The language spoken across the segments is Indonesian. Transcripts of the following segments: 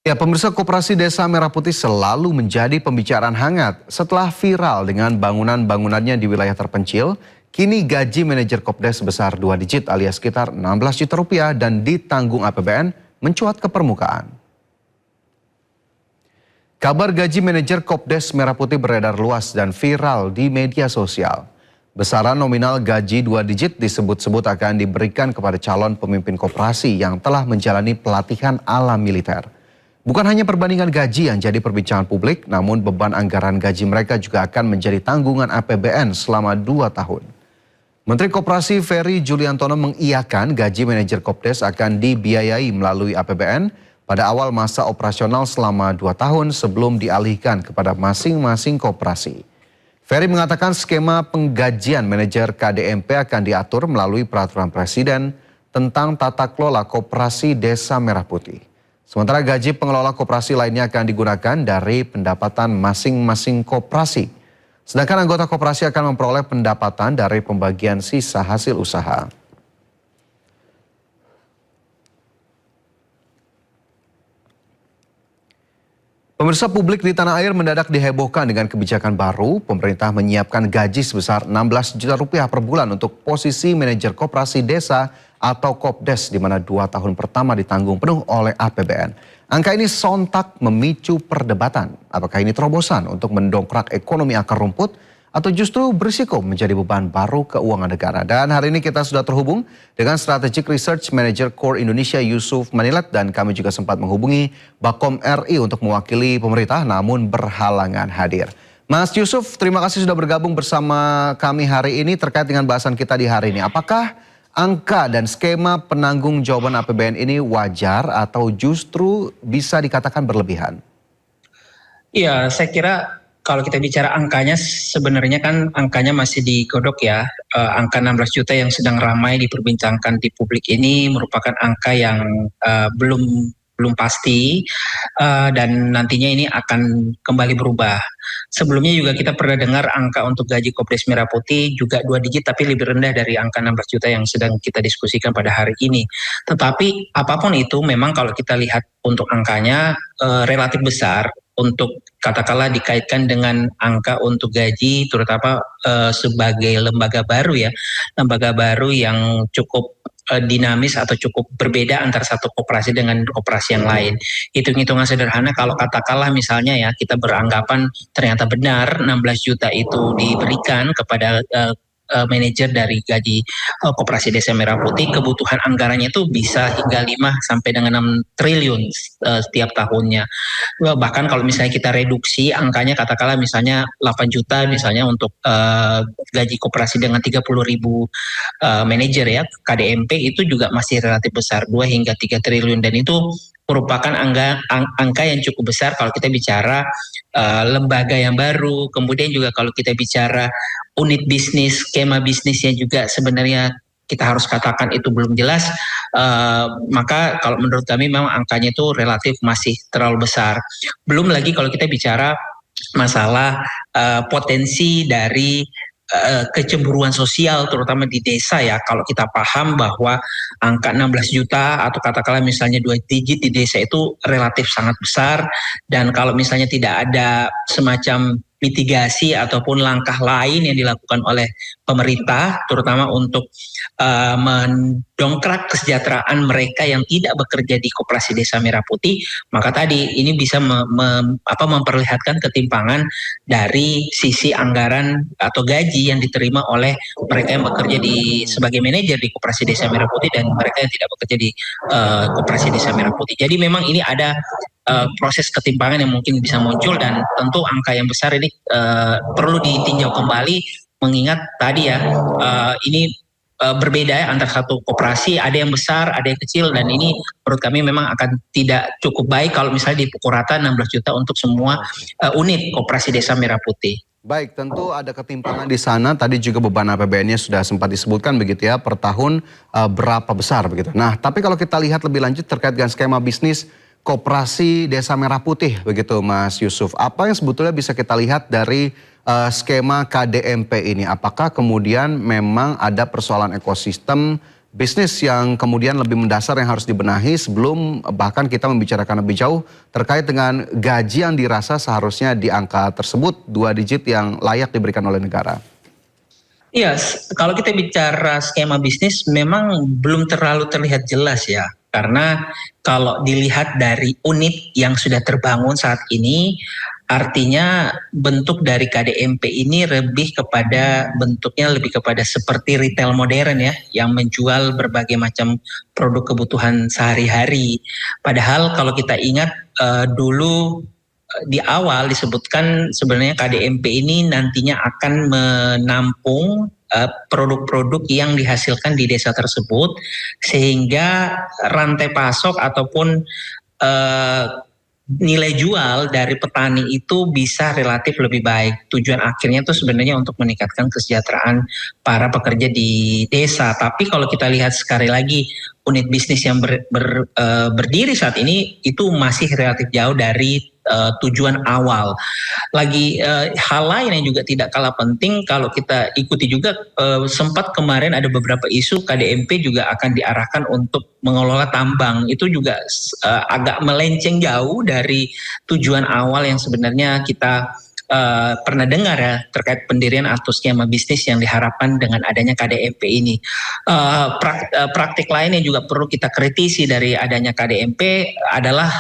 Ya, pemirsa, Koperasi Desa Merah Putih selalu menjadi pembicaraan hangat setelah viral dengan bangunan-bangunannya di wilayah terpencil. Kini gaji manajer Kopdes sebesar 2 digit alias sekitar 16 juta rupiah dan ditanggung APBN mencuat ke permukaan. Kabar gaji manajer Kopdes Merah Putih beredar luas dan viral di media sosial. Besaran nominal gaji 2 digit disebut-sebut akan diberikan kepada calon pemimpin koperasi yang telah menjalani pelatihan ala militer. Bukan hanya perbandingan gaji yang jadi perbincangan publik, namun beban anggaran gaji mereka juga akan menjadi tanggungan APBN selama 2 tahun. Menteri Koperasi Ferry Juliantono mengiyakan gaji manajer Kopdes akan dibiayai melalui APBN pada awal masa operasional selama 2 tahun sebelum dialihkan kepada masing-masing koperasi. Ferry mengatakan skema penggajian manajer KDMP akan diatur melalui peraturan presiden tentang tata kelola Koperasi Desa Merah Putih. Sementara gaji pengelola koperasi lainnya akan digunakan dari pendapatan masing-masing koperasi. Sedangkan anggota koperasi akan memperoleh pendapatan dari pembagian sisa hasil usaha. Pemirsa, publik di tanah air mendadak dihebohkan dengan kebijakan baru. Pemerintah menyiapkan gaji sebesar 16 juta rupiah per bulan untuk posisi manajer koperasi desa atau Kopdes, di mana 2 tahun pertama ditanggung penuh oleh APBN. Angka ini sontak memicu perdebatan. Apakah ini terobosan untuk mendongkrak ekonomi akar rumput atau justru berisiko menjadi beban baru keuangan negara? Dan hari ini kita sudah terhubung dengan Strategic Research Manager Core Indonesia Yusuf Manilat, dan kami juga sempat menghubungi Bakom RI untuk mewakili pemerintah namun berhalangan hadir. Mas Yusuf, terima kasih sudah bergabung bersama kami hari ini terkait dengan bahasan kita di hari ini. Apakah angka dan skema penanggung jawaban APBN ini wajar atau justru bisa dikatakan berlebihan? Iya, saya kira kalau kita bicara angkanya, sebenarnya kan angkanya masih digodok ya. Angka 16 juta yang sedang ramai diperbincangkan di publik ini merupakan angka yang belum pasti, dan nantinya ini akan kembali berubah. Sebelumnya juga kita pernah dengar angka untuk gaji Kopdes Merah Putih juga 2 digit, tapi lebih rendah dari angka 16 juta yang sedang kita diskusikan pada hari ini. Tetapi apapun itu, memang kalau kita lihat untuk angkanya relatif besar untuk katakanlah dikaitkan dengan angka untuk gaji, terutama sebagai lembaga baru ya, lembaga baru yang cukup dinamis atau cukup berbeda antara satu koperasi dengan koperasi yang lain. Hitung-hitungan sederhana, kalau katakanlah misalnya ya, kita beranggapan ternyata benar 16 juta itu diberikan kepada manajer dari gaji Koperasi Desa Merah Putih, kebutuhan anggarannya itu bisa hingga 5 sampai dengan 6 triliun setiap tahunnya. Bahkan kalau misalnya kita reduksi angkanya, katakanlah misalnya 8 juta misalnya untuk gaji koperasi dengan 30.000 manajer ya, KDMP, itu juga masih relatif besar, 2 hingga 3 triliun, dan itu merupakan angka yang cukup besar kalau kita bicara lembaga yang baru. Kemudian juga kalau kita bicara unit bisnis, skema bisnisnya juga sebenarnya kita harus katakan itu belum jelas. Maka kalau menurut kami memang angkanya itu relatif masih terlalu besar. Belum lagi kalau kita bicara masalah potensi dari kecemburuan sosial terutama di desa ya. Kalau kita paham bahwa angka 16 juta atau katakanlah misalnya 2 digit di desa itu relatif sangat besar, dan kalau misalnya tidak ada semacam mitigasi ataupun langkah lain yang dilakukan oleh pemerintah terutama untuk mendongkrak kesejahteraan mereka yang tidak bekerja di Koperasi Desa Merah Putih, maka tadi ini bisa memperlihatkan ketimpangan dari sisi anggaran atau gaji yang diterima oleh mereka yang bekerja sebagai manajer di Koperasi Desa Merah Putih dan mereka yang tidak bekerja di Koperasi Desa Merah Putih. Jadi memang ini ada proses ketimpangan yang mungkin bisa muncul, dan tentu angka yang besar ini perlu ditinjau kembali, mengingat tadi ya ini berbeda ya antar satu koperasi, ada yang besar, ada yang kecil, dan ini menurut kami memang akan tidak cukup baik kalau misalnya dipukul rata 16 juta untuk semua unit Koperasi Desa Merah Putih. Baik, tentu ada ketimpangan di sana. Tadi juga beban APBN-nya sudah sempat disebutkan begitu ya, per tahun berapa besar begitu. Nah, tapi kalau kita lihat lebih lanjut terkait dengan skema bisnis Koperasi Desa Merah Putih begitu Mas Yusuf, apa yang sebetulnya bisa kita lihat dari skema KDMP ini? Apakah kemudian memang ada persoalan ekosistem bisnis yang kemudian lebih mendasar yang harus dibenahi sebelum bahkan kita membicarakan lebih jauh terkait dengan gaji yang dirasa seharusnya di angka tersebut 2 digit yang layak diberikan oleh negara? Iya, kalau kita bicara skema bisnis memang belum terlalu terlihat jelas ya. Karena kalau dilihat dari unit yang sudah terbangun saat ini, artinya bentuk dari KDMP ini bentuknya lebih kepada seperti retail modern ya, yang menjual berbagai macam produk kebutuhan sehari-hari. Padahal kalau kita ingat dulu di awal disebutkan sebenarnya KDMP ini nantinya akan menampung produk-produk yang dihasilkan di desa tersebut sehingga rantai pasok ataupun nilai jual dari petani itu bisa relatif lebih baik. Tujuan akhirnya itu sebenarnya untuk meningkatkan kesejahteraan para pekerja di desa. Tapi kalau kita lihat sekali lagi unit bisnis yang berdiri saat ini itu masih relatif jauh dari tujuan awal. Hal lain yang juga tidak kalah penting kalau kita ikuti juga sempat kemarin ada beberapa isu KDMP juga akan diarahkan untuk mengelola tambang. Itu juga agak melenceng jauh dari tujuan awal yang sebenarnya kita pernah dengar ya terkait pendirian atau skema bisnis yang diharapkan dengan adanya KDMP ini. Praktik lain yang juga perlu kita kritisi dari adanya KDMP adalah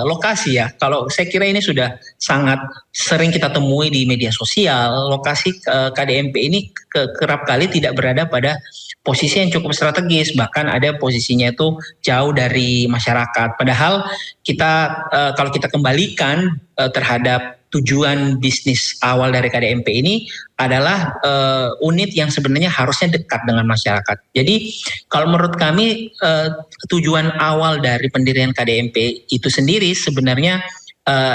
lokasi ya. Kalau saya kira ini sudah sangat sering kita temui di media sosial, lokasi KDMP ini kerap kali tidak berada pada posisi yang cukup strategis, bahkan ada posisinya itu jauh dari masyarakat. Padahal kita kalau kita kembalikan terhadap tujuan bisnis awal dari KDMP ini adalah unit yang sebenarnya harusnya dekat dengan masyarakat. Jadi kalau menurut kami tujuan awal dari pendirian KDMP itu sendiri sebenarnya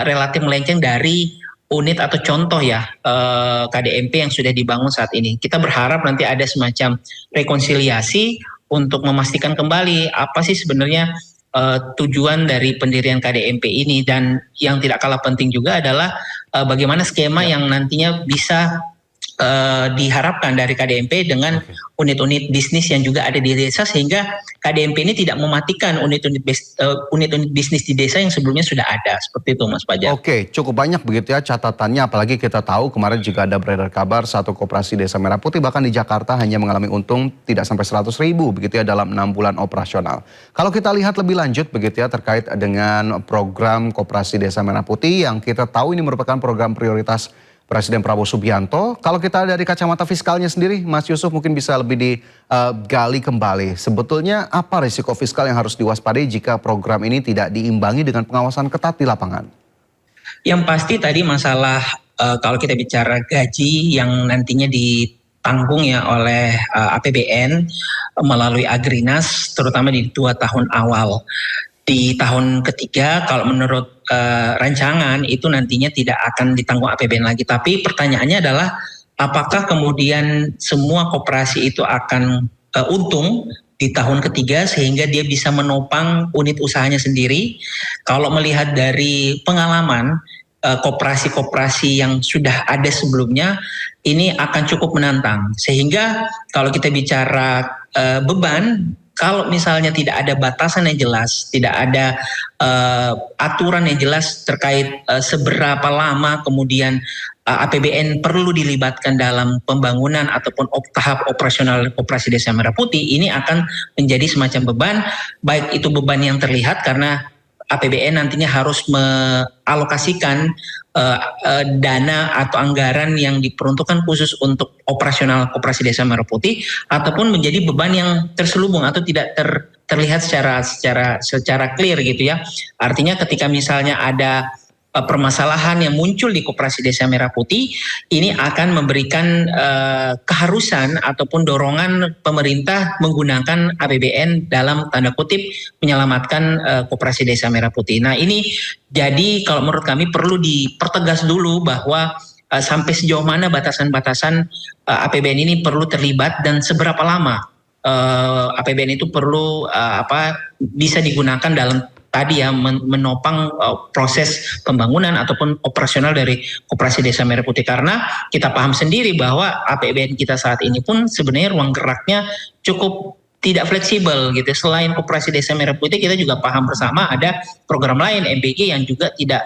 relatif melenceng dari unit atau contoh ya KDMP yang sudah dibangun saat ini. Kita berharap nanti ada semacam rekonsiliasi untuk memastikan kembali apa sih sebenarnya tujuan dari pendirian KDMP ini, dan yang tidak kalah penting juga adalah bagaimana skema yang nantinya bisa diharapkan dari KDMP dengan unit-unit bisnis yang juga ada di desa sehingga KDMP ini tidak mematikan unit-unit bisnis di desa yang sebelumnya sudah ada. Seperti itu Mas Fajar. Oke, cukup banyak begitu ya catatannya, apalagi kita tahu kemarin juga ada beredar kabar satu koperasi Desa Merah Putih bahkan di Jakarta hanya mengalami untung tidak sampai 100.000 begitu ya dalam 6 bulan operasional. Kalau kita lihat lebih lanjut begitu ya terkait dengan program koperasi Desa Merah Putih yang kita tahu ini merupakan program prioritas Presiden Prabowo Subianto. Kalau kita dari kacamata fiskalnya sendiri, Mas Yusuf mungkin bisa lebih digali kembali. Sebetulnya apa risiko fiskal yang harus diwaspadai jika program ini tidak diimbangi dengan pengawasan ketat di lapangan? Yang pasti tadi masalah kalau kita bicara gaji yang nantinya ditanggung ya oleh APBN melalui Agrinas, terutama di 2 tahun awal. Di tahun ketiga kalau menurut rancangan itu nantinya tidak akan ditanggung APBN lagi. Tapi pertanyaannya adalah apakah kemudian semua koperasi itu akan untung di tahun ketiga sehingga dia bisa menopang unit usahanya sendiri. Kalau melihat dari pengalaman koperasi-koperasi yang sudah ada sebelumnya ini akan cukup menantang. Sehingga kalau kita bicara beban, kalau misalnya tidak ada batasan yang jelas, tidak ada aturan yang jelas terkait seberapa lama kemudian APBN perlu dilibatkan dalam pembangunan ataupun tahap operasional Koperasi Desa Merah Putih, ini akan menjadi semacam beban, baik itu beban yang terlihat karena APBN nantinya harus mengalokasikan dana atau anggaran yang diperuntukkan khusus untuk operasional Koperasi Desa Merah Putih, ataupun menjadi beban yang terselubung atau tidak terlihat secara clear gitu ya. Artinya ketika misalnya ada permasalahan yang muncul di Koperasi Desa Merah Putih, ini akan memberikan keharusan ataupun dorongan pemerintah menggunakan APBN dalam tanda kutip menyelamatkan Koperasi Desa Merah Putih. Nah ini jadi kalau menurut kami perlu dipertegas dulu bahwa sampai sejauh mana batasan-batasan APBN ini perlu terlibat dan seberapa lama APBN itu perlu bisa digunakan dalam tadi ya menopang proses pembangunan ataupun operasional dari Koperasi Desa Merah Putih, karena kita paham sendiri bahwa APBN kita saat ini pun sebenarnya ruang geraknya cukup tidak fleksibel gitu. Selain Koperasi Desa Merah Putih, kita juga paham bersama ada program lain MBG yang juga tidak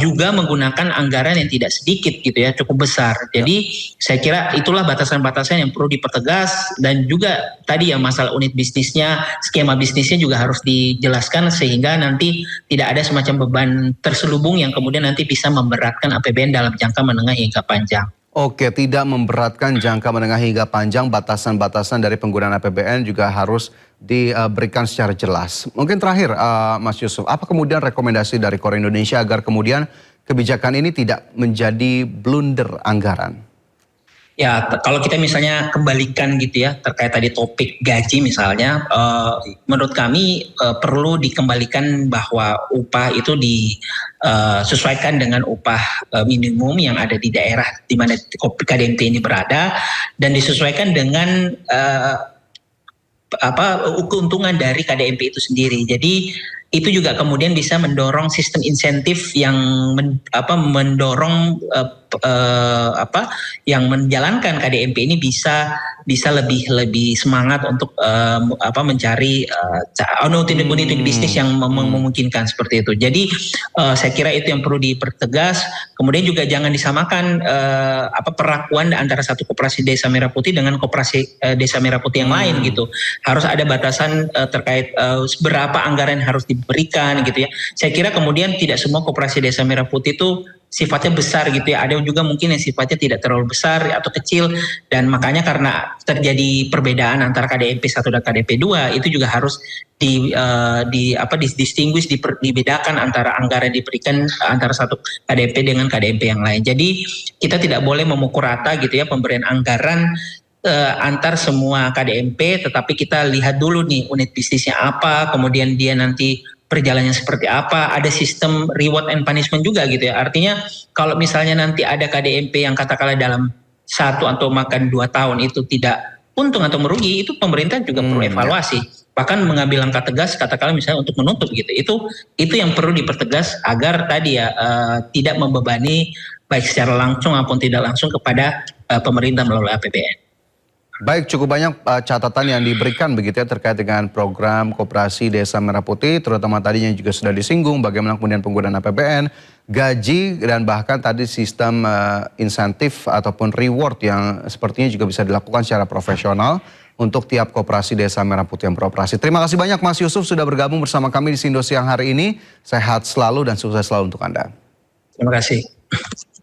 juga menggunakan anggaran yang tidak sedikit gitu ya, cukup besar. Jadi saya kira itulah batasan-batasan yang perlu dipertegas, dan juga tadi ya masalah unit bisnisnya, skema bisnisnya juga harus dijelaskan sehingga nanti tidak ada semacam beban terselubung yang kemudian nanti bisa memberatkan APBN dalam jangka menengah hingga panjang. Oke, tidak memberatkan jangka menengah hingga panjang, batasan-batasan dari penggunaan APBN juga harus diberikan secara jelas. Mungkin terakhir, Mas Yusuf, apa kemudian rekomendasi dari KOR Indonesia agar kemudian kebijakan ini tidak menjadi blunder anggaran? Ya, kalau kita misalnya kembalikan gitu ya, terkait tadi topik gaji misalnya, menurut kami perlu dikembalikan bahwa upah itu disesuaikan dengan upah minimum yang ada di daerah di mana KDMP ini berada, dan disesuaikan dengan keuntungan dari KDMP itu sendiri. Jadi itu juga kemudian bisa mendorong sistem insentif yang mendorong yang menjalankan KDMP ini bisa lebih semangat untuk mencari unit bisnis yang memungkinkan seperti itu. Jadi saya kira itu yang perlu dipertegas. Kemudian juga jangan disamakan perlakuan antara satu Koperasi Desa Merah Putih dengan Koperasi Desa Merah Putih yang lain gitu. Harus ada batasan terkait berapa anggaran yang harus diberikan gitu ya. Saya kira kemudian tidak semua Koperasi Desa Merah Putih itu sifatnya besar gitu ya. Ada juga mungkin yang sifatnya tidak terlalu besar atau kecil, dan makanya karena terjadi perbedaan antara KDMP 1 dan KDMP 2 itu juga harus dibedakan antara anggaran diberikan antara satu KDMP dengan KDMP yang lain. Jadi kita tidak boleh memukul rata gitu ya pemberian anggaran antar semua KDMP, tetapi kita lihat dulu nih unit bisnisnya apa, kemudian dia nanti perjalanannya seperti apa, ada sistem reward and punishment juga gitu ya. Artinya kalau misalnya nanti ada KDMP yang katakanlah dalam 1 atau makan 2 tahun itu tidak untung atau merugi, itu pemerintah juga perlu evaluasi. Bahkan mengambil langkah tegas katakanlah misalnya untuk menutup gitu. Itu yang perlu dipertegas agar tadi ya tidak membebani baik secara langsung maupun tidak langsung kepada pemerintah melalui APBN. Baik, cukup banyak catatan yang diberikan begitu ya terkait dengan program Koperasi Desa Merah Putih, terutama tadi yang juga sudah disinggung bagaimana kemudian penggunaan APBN, gaji, dan bahkan tadi sistem insentif ataupun reward yang sepertinya juga bisa dilakukan secara profesional untuk tiap Koperasi Desa Merah Putih yang beroperasi. Terima kasih banyak Mas Yusuf sudah bergabung bersama kami di Sindo Siang hari ini. Sehat selalu dan sukses selalu untuk Anda. Terima kasih.